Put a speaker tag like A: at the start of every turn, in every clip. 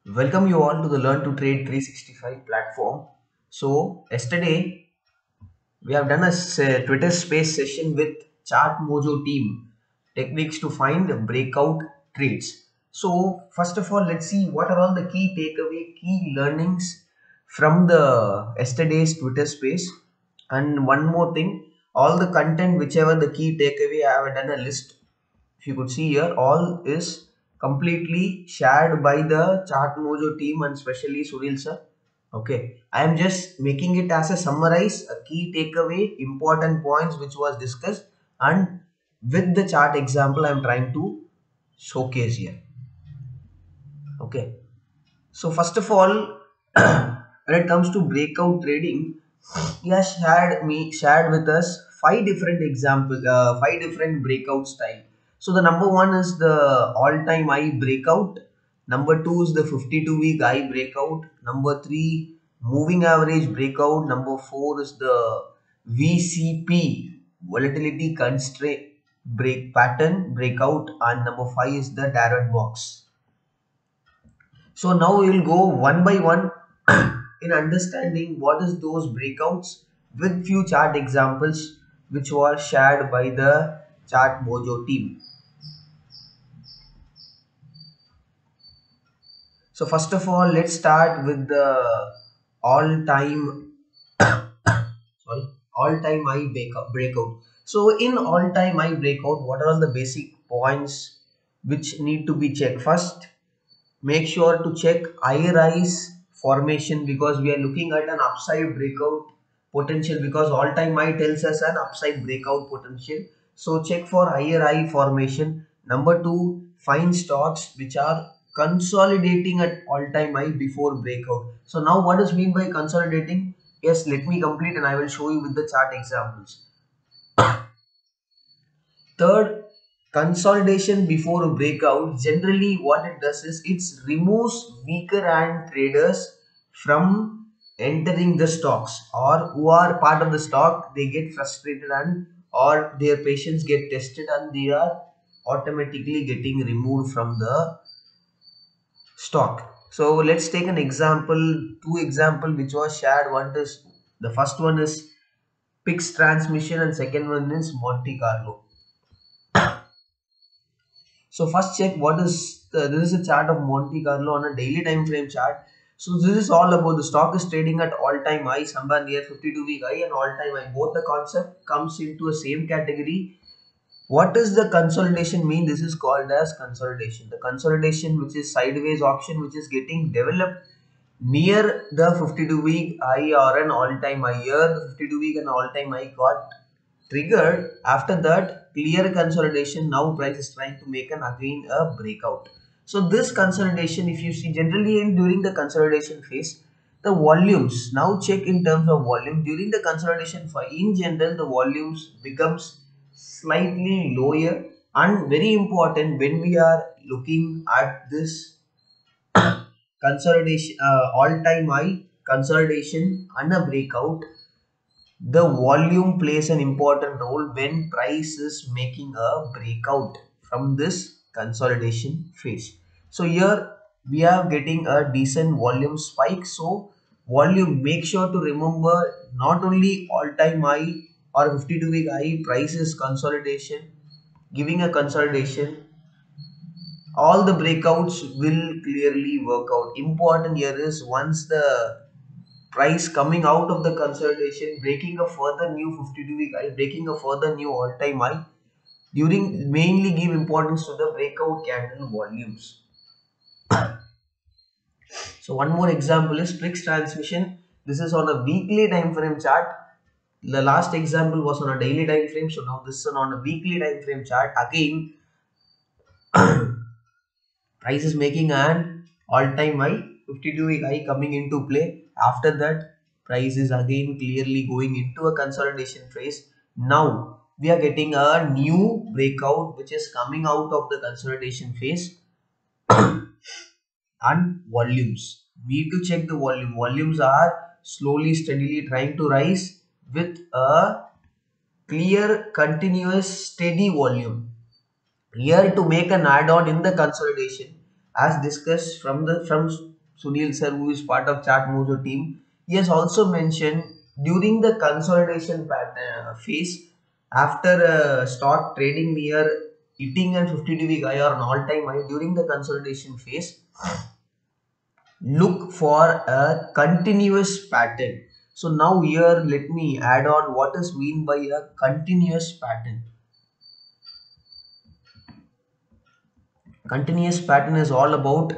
A: Welcome you all to the Learn to Trade 365 platform. So, yesterday we have done a Twitter space session with Chart Mojo team, techniques to find breakout trades. So, first of all, let's see what are all the key takeaway, key learnings from the yesterday's Twitter space. And one more thing, all the content, whichever the key takeaway, I have done a list. If you could see here, all is completely shared by the Chart Mojo team and especially Sunil sir. Okay, I am just making it as a summarize, a key takeaway, important points which was discussed, and with the chart example I am trying to showcase here. Okay, so first of all, when it comes to breakout trading, he has shared with us five different breakout style. So the number one is the all-time high breakout. Number two is the 52-week high breakout. Number three, moving average breakout. Number four is the VCP, volatility constraint break pattern breakout, and number five is the Darrett box. So now we will go one by one in understanding what is those breakouts with few chart examples which were shared by the Chart Mojo team. So first of all, let's start with the all-time sorry all-time high breakout. So in all-time high breakout, what are all the basic points which need to be checked? First, make sure to check IRI's formation because we are looking at an upside breakout potential because all time high tells us an upside breakout potential. So check for IRI formation. Number two, find stocks which are consolidating at all time high before breakout. So now what is mean by consolidating? Yes, let me complete and I will show you with the chart examples. Third, consolidation before a breakout. Generally, what it does is it removes weaker hand traders from entering the stocks or who are part of the stock. They get frustrated and or their patience get tested and they are automatically getting removed from the stock. So let's take an example, two example which was shared. One is the first one is Pix transmission and second one is Monte Carlo. So first check what is this is a chart of Monte Carlo on a daily time frame chart. So this is all about the stock is trading at all time high somewhere near 52-week high and all time high. Both the concept comes into a same category. What does the consolidation mean? This is called as consolidation. The consolidation which is sideways option which is getting developed near the 52-week high or an all time high. Here the 52-week and all time high got triggered. After that clear consolidation, now price is trying to make an again a breakout. So this consolidation, if you see generally during the consolidation phase, the volumes, now check in terms of volume during the consolidation phase, in general the volumes becomes slightly lower. And very important, when we are looking at this consolidation, all time high consolidation and a breakout, the volume plays an important role when price is making a breakout from this consolidation phase. So here we are getting a decent volume spike. So volume, make sure to remember not only all time high or 52-week high price is consolidation, giving a consolidation, all the breakouts will clearly work out. Important here is once the price coming out of the consolidation, breaking a further new 52-week high, breaking a further new all-time high, during mainly give importance to the breakout candle volumes. So one more example is Trix transmission. This is on a weekly time frame chart. The last example was on a daily time frame. So now this is on a weekly time frame chart. Again, price is making an all-time high, 52-week high coming into play. After that, price is again clearly going into a consolidation phase. Now we are getting a new breakout which is coming out of the consolidation phase. And volumes, need to check the volumes are slowly steadily trying to rise with a clear continuous steady volume. Here to make an add-on in the consolidation as discussed from Sunil sir, who is part of Chart Mojo team, he has also mentioned during the consolidation pattern, phase, after stock trading near hitting a 50 DV high or an all-time high during the consolidation phase, look for a continuous pattern. So now here let me add on what is mean by a continuous pattern. Continuous pattern is all about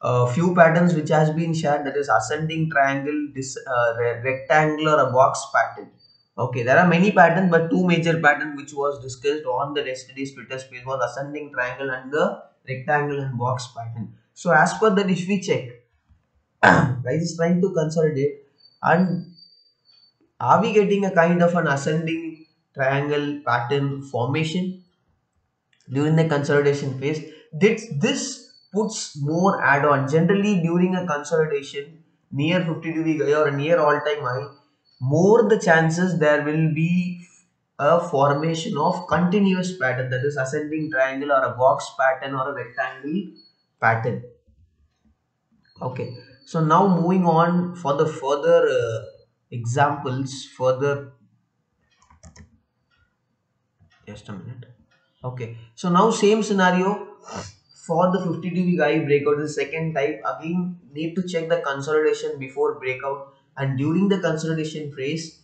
A: a few patterns which has been shared, that is ascending triangle, rectangle or a box pattern. Okay, there are many patterns, but two major patterns which was discussed on the yesterday's Twitter space was ascending triangle and the rectangle and box pattern. So as per that, if we check, price is trying to consolidate, and are we getting a kind of an ascending triangle pattern formation during the consolidation phase? This puts more add-on. Generally, during a consolidation near 50 degree or near all-time high, more the chances there will be a formation of continuous pattern, that is ascending triangle or a box pattern or a rectangle pattern. Okay, so now moving on for the further examples, further, just a minute. Okay, so now same scenario for the 50 dB guy breakout, the second type. Again, need to check the consolidation before breakout, and during the consolidation phase,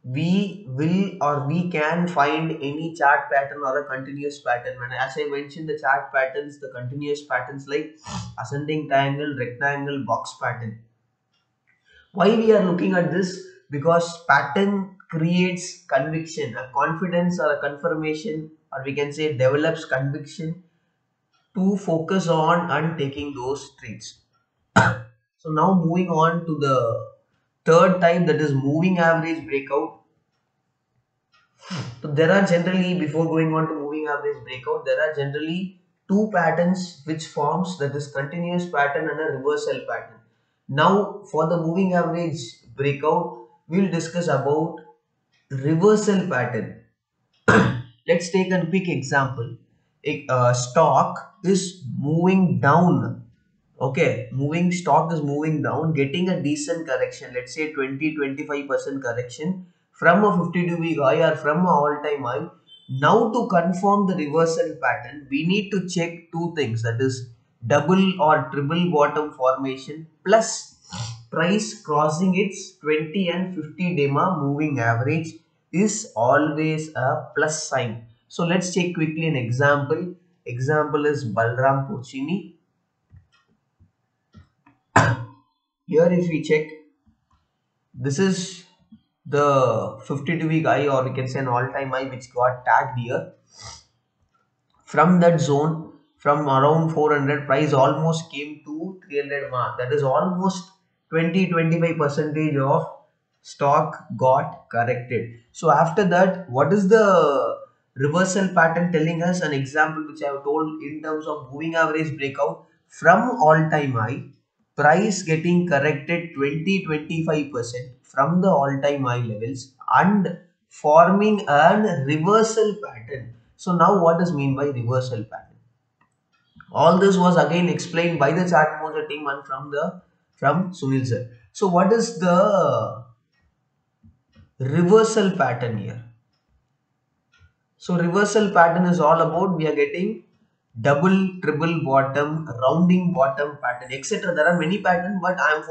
A: we will or we can find any chart pattern or a continuous pattern. When, as I mentioned, the chart patterns, the continuous patterns like ascending triangle, rectangle, box pattern. Why we are looking at this? Because pattern creates conviction, a confidence or a confirmation, or we can say develops conviction to focus on and taking those trades. So now moving on to the third type, that is moving average breakout. So there are generally, before going on to moving average breakout, there are generally two patterns which forms, that is continuous pattern and a reversal pattern. Now for the moving average breakout, we will discuss about reversal pattern. Let's take a quick example. A stock is moving down. Okay, moving stock is moving down, getting a decent correction, let's say 20-25% correction from a 50 DB high or from a all-time high. Now to confirm the reversal pattern, we need to check two things, that is double or triple bottom formation plus price crossing its 20 and 50 DEMA moving average is always a plus sign. So let's check quickly an example. Example is Balram Porcini. Here if we check, this is the 52 week high, or we can say an all-time high, which got tagged here. From that zone, from around 400, price almost came to 300 mark, that is almost 20-25% of stock got corrected. So after that, what is the reversal pattern telling us? An example which I have told in terms of moving average breakout, from all-time high, price getting corrected 20-25% from the all-time high levels and forming a reversal pattern. So now what is mean by reversal pattern? All this was again explained by the chart mojo team and from Sunil sir. So what is the reversal pattern here? So reversal pattern is all about, we are getting double, triple bottom, rounding bottom pattern, etc. There are many patterns, but I am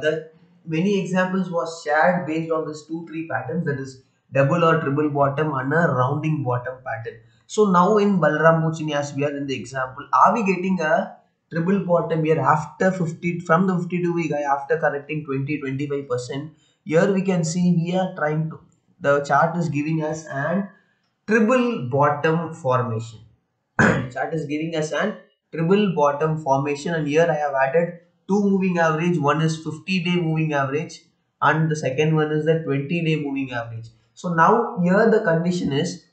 A: the many examples was shared based on this 2-3 patterns, that is double or triple bottom and a rounding bottom pattern. So now in Balram Porcini, as we are in the example, are we getting a triple bottom here after 50 from the 52 week high after correcting 20-25%? Here we can see we are trying to, the chart is giving us an triple bottom formation. Chart is giving us an triple bottom formation, and here I have added two moving average. One is 50-day moving average and the second one is the 20-day moving average. So now here the condition is,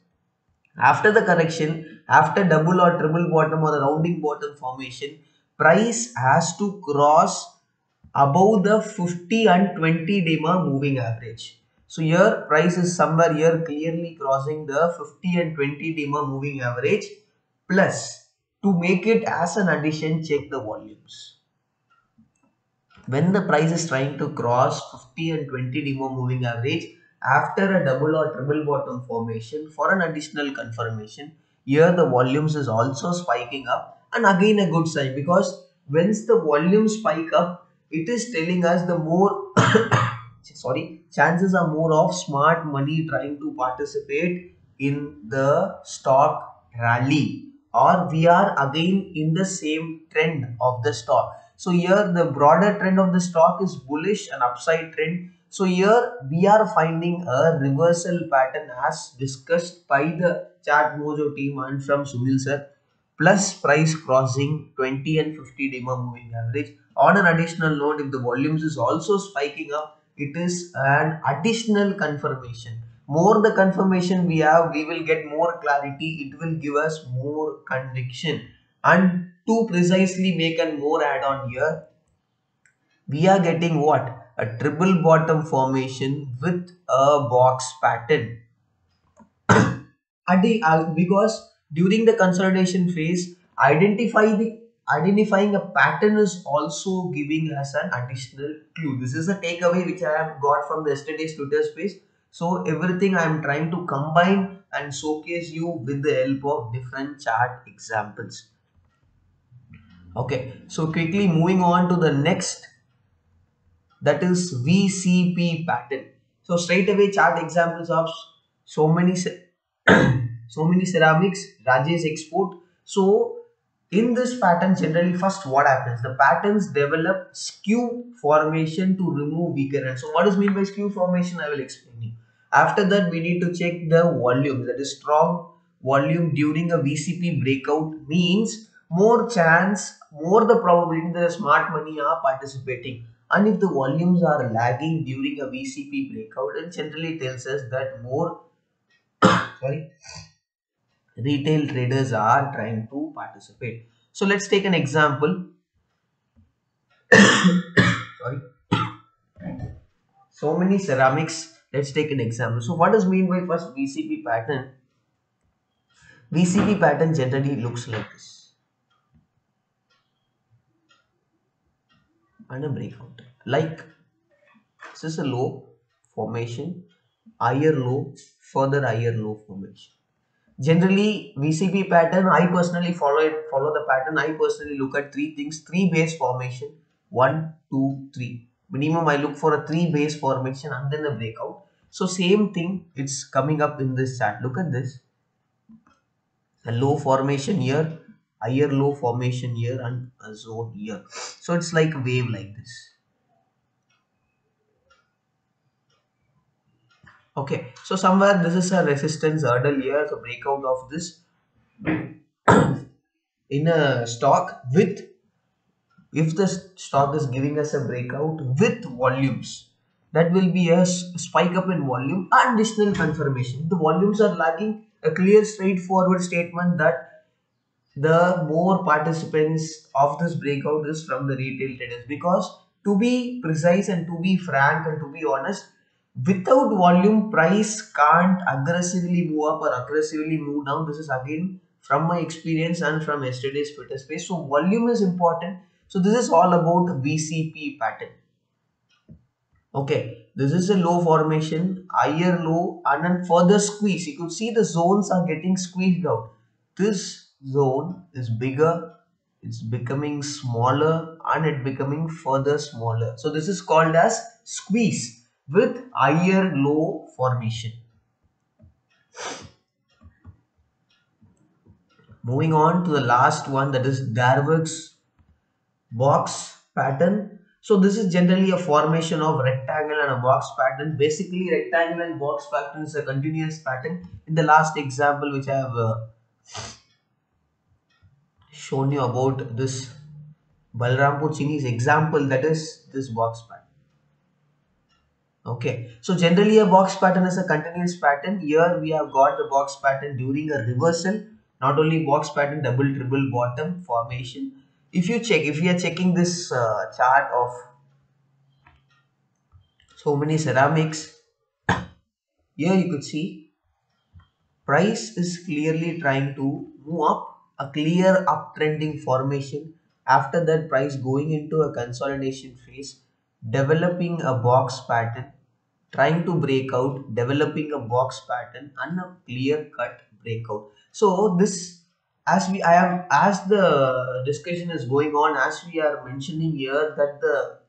A: after the correction, after double or triple bottom or the rounding bottom formation, price has to cross above the 50 and 20 DEMA moving average. So here price is somewhere here clearly crossing the 50 and 20 DEMA moving average, plus to make it as an addition, check the volumes. when the price is trying to cross 50 and 20 demo moving average after a double or triple bottom formation for an additional confirmation, here the volumes is also spiking up, and again a good sign, because once the volume spike up, it is telling us the more sorry, chances are more of smart money trying to participate in the stock rally, or we are again in the same trend of the stock. So here the broader trend of the stock is bullish and upside trend. So here we are finding a reversal pattern as discussed by the chart mojo team and from Sunil sir, plus price crossing 20 and 50 DEMA moving average. On an additional note, if the volumes is also spiking up, it is an additional confirmation. More the confirmation we have, we will get more clarity, it will give us more conviction. And to precisely make a more add on here, we are getting what? A triple bottom formation with a box pattern. Because during the consolidation phase, identifying a pattern is also giving us an additional clue. This is a takeaway which I have got from yesterday's Twitter space. So everything I am trying to combine and showcase you with the help of different chart examples. Okay, so quickly moving on to the next, that is VCP pattern. So straight away chart examples of so many so many ceramics, Rajesh Export. So in this pattern, generally first what happens, the patterns develop skew formation to remove weaker end. So what is mean by skew formation, I will explain you. After that we need to check the volume, that is strong volume during a VCP breakout means more the probability that the smart money are participating. And if the volumes are lagging during a VCP breakout, it generally tells us that more sorry, retail traders are trying to participate. So let's take an example. Sorry, so many ceramics. Let's take an example. So what does mean by first VCP pattern? VCP pattern generally looks like this and a breakout. Like this is a low formation, higher low, further higher low formation. Generally, VCP pattern, I personally follow the pattern. I personally look at three things: three base formation, one, two, three. Minimum, I look for a three base formation and then a breakout. So same thing, it's coming up in this chart. Look at this: a low formation here, higher low formation here, and a zone here. So it's like a wave like this. Okay, so somewhere this is a resistance hurdle here. So breakout of this in a stock with, if the stock is giving us a breakout with volumes, that will be a spike up in volume and additional confirmation. The volumes are lagging, a clear straightforward statement that the more participants of this breakout is from the retail traders, because to be precise and to be frank and to be honest, without volume price can't aggressively move up or aggressively move down. This is again from my experience and from yesterday's Twitter space. So volume is important. So this is all about VCP pattern. Okay, this is a low formation, higher low, and then further squeeze. You could see the zones are getting squeezed out. This zone is bigger, it's becoming smaller, and it becoming further smaller. So this is called as squeeze with higher low formation. Moving on to the last one, that is Darvig's box pattern. So this is generally a formation of rectangle and a box pattern. Basically rectangle and box pattern is a continuous pattern. In the last example which I have shown you about this Balrampur Chini's example, that is this box pattern. Okay, so generally a box pattern is a continuous pattern. Here we have got the box pattern during a reversal. Not only box pattern, double triple bottom formation. If you check, if we are checking this chart of so many ceramics, here you could see price is clearly trying to move up, a clear uptrending formation, After that, price going into a consolidation phase, developing a box pattern, trying to break out, developing a box pattern, and a clear cut breakout. So this, as the discussion is going on, as we are mentioning here, that the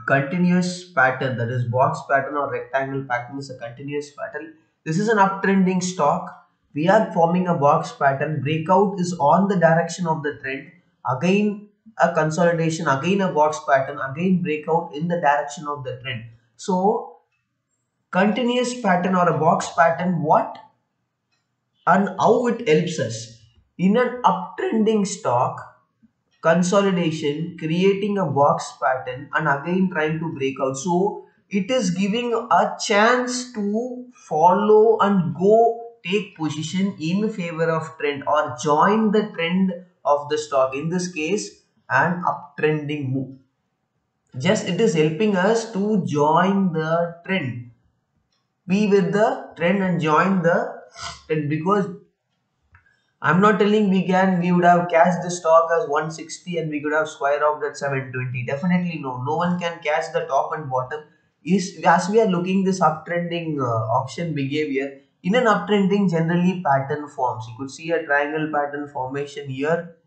A: continuous pattern, that is box pattern or rectangle pattern, is a continuous pattern. This is an uptrending stock. We are forming a box pattern. Breakout is on the direction of the trend. Again a consolidation, again a box pattern, again breakout in the direction of the trend. So continuous pattern or a box pattern, what and how it helps us in an uptrending stock, consolidation, creating a box pattern, and again trying to break out. So it is giving a chance to follow and go take position in favor of trend or join the trend of the stock, in this case an uptrending move. Just it is helping us to join the trend, be with the trend and join the trend, because I'm not telling we would have cashed the stock as 160 and we could have square off that 720. Definitely no. No one can cash the top and bottom. Is as we are looking this uptrending auction behavior, in an uptrending generally pattern forms. You could see a triangle pattern formation here,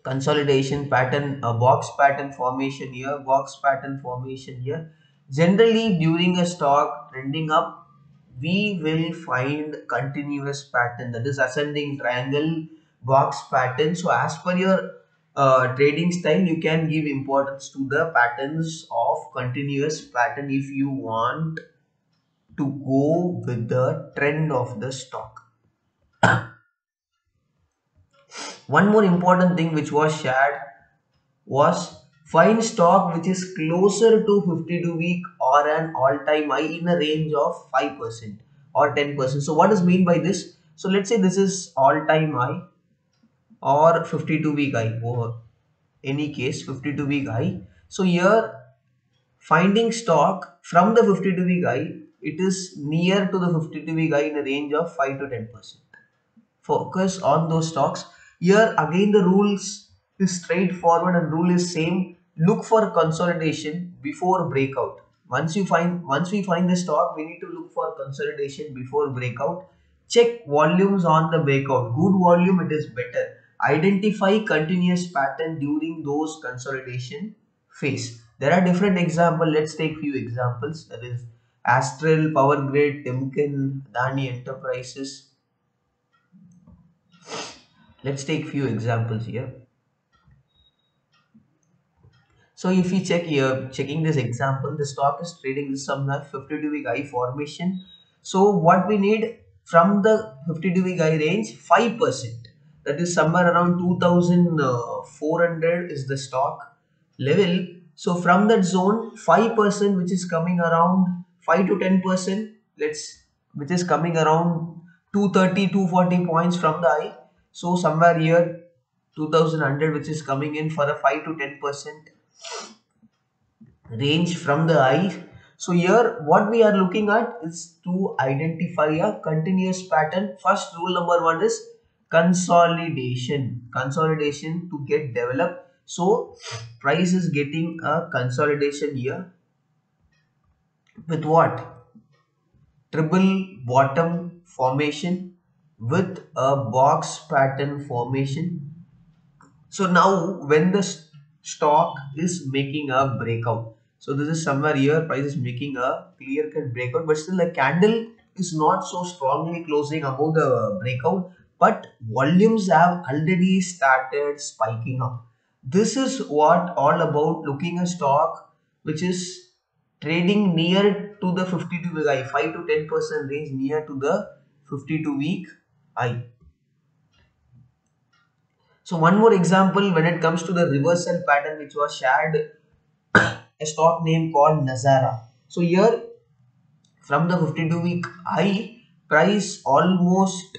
A: consolidation pattern, a box pattern formation here, box pattern formation here. Generally during a stock trending up, we will find continuous pattern, that is ascending triangle, box pattern. So as per your trading style, you can give importance to the patterns of continuous pattern if you want to go with the trend of the stock. One more important thing which was shared was find stock which is closer to 52-week or an all-time high in a range of 5% or 10%. So what is mean by this? So let's say this is all-time high or 52-week high, or any case 52-week high. So here finding stock from the 52-week high, it is near to the 52-week high in a range of 5 to 10%. Focus on those stocks. Here again the rules is straightforward and rule is same. Look for consolidation before breakout. Once we find the stock, we need to look for consolidation before breakout. Check volumes on the breakout. Good volume, it is better. Identify continuous pattern during those consolidation phase. There are different examples. Let's take few examples. That is Astral, Power Grid, Timken, Adani Enterprises. Let's take few examples here. So if we check here, checking this example, the stock is trading this somewhere 52-week high formation. So what we need from the 52-week high range, 5%. That is somewhere around 2,400 is the stock level. So from that zone, 5% which is coming around 5 to 10%, which is coming around 230, 240 points from the high. So somewhere here 2100 which is coming in for a 5 to 10% range from the high. So here what we are looking at is to identify a continuous pattern. First rule number one is consolidation to get developed. So price is getting a consolidation here with what? Triple bottom formation with a box pattern formation. So now when the stock is making a breakout, so this is somewhere here price is making a clear cut breakout, but still the candle is not so strongly closing above the breakout, but volumes have already started spiking up. This is what all about looking a stock which is trading near to the 52-week high, 5 to 10% range near to the 52-week high. So one more example when it comes to the reversal pattern which was shared, a stock name called Nazara. So here from the 52-week high, price almost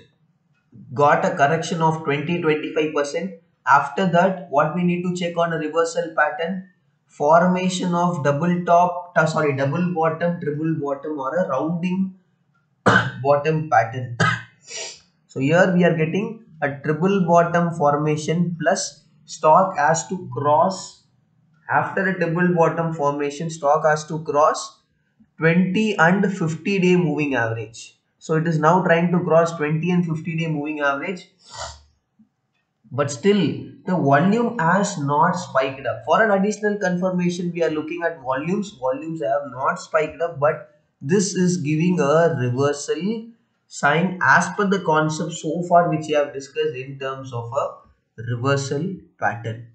A: got a correction of 20-25%. After that, what we need to check on a reversal pattern, formation of double bottom, triple bottom, or a rounding bottom pattern. So here we are getting a triple bottom formation plus stock has to cross, after a double bottom formation, stock has to cross 20 and 50-day moving average. So it is now trying to cross 20 and 50-day moving average, but still the volume has not spiked up. For an additional confirmation, we are looking at volumes. Volumes have not spiked up, but this is giving a reversal sign as per the concept so far which we have discussed in terms of a reversal pattern.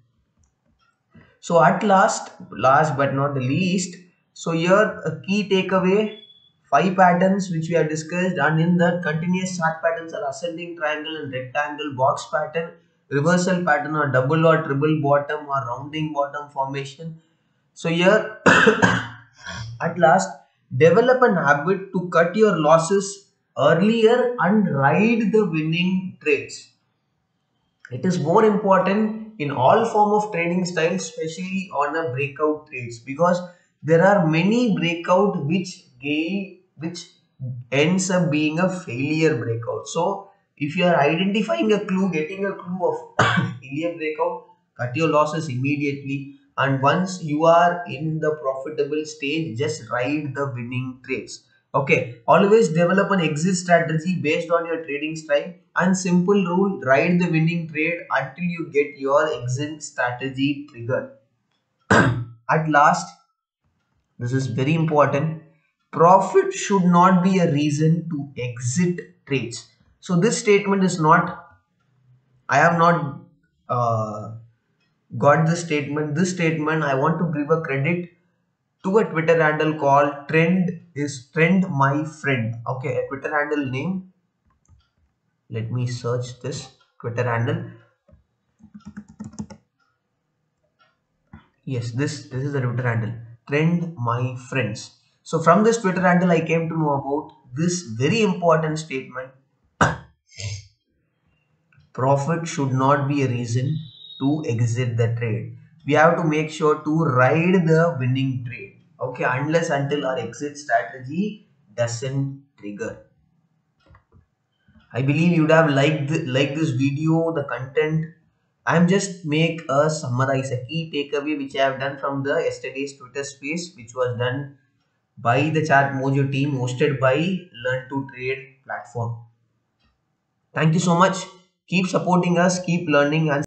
A: So at last but not the least, so here a key takeaway, five patterns which we have discussed, and in that continuous chart patterns are ascending triangle and rectangle, box pattern, reversal pattern or double or triple bottom or rounding bottom formation. So here at last, develop an habit to cut your losses earlier and ride the winning trades. It is more important in all form of trading styles, especially on a breakout trades, because there are many breakout which ends up being a failure breakout. So if you are identifying a clue, getting a clue of failure breakout, cut your losses immediately, and once you are in the profitable stage, just ride the winning trades. Okay, always develop an exit strategy based on your trading style, and simple rule, ride the winning trade until you get your exit strategy triggered. At last, this is very important, profit should not be a reason to exit trades. So this statement is not, I have not uh, got this statement. This statement I want to give a credit to a Twitter handle called Trend My Friend. Okay, a Twitter handle name. Let me search this Twitter handle. Yes, this is the Twitter handle, Trend My Friends. So from this Twitter handle, I came to know about this very important statement. Profit should not be a reason to exit the trade. We have to make sure to ride the winning trade. Okay, unless until our exit strategy doesn't trigger. I believe you'd have liked this video, the content. I'm just make a summarize, a key takeaway which I have done from the yesterday's Twitter space, which was done by the Chat Mojo team, hosted by Learn to Trade platform. Thank you so much. Keep supporting us, keep learning, and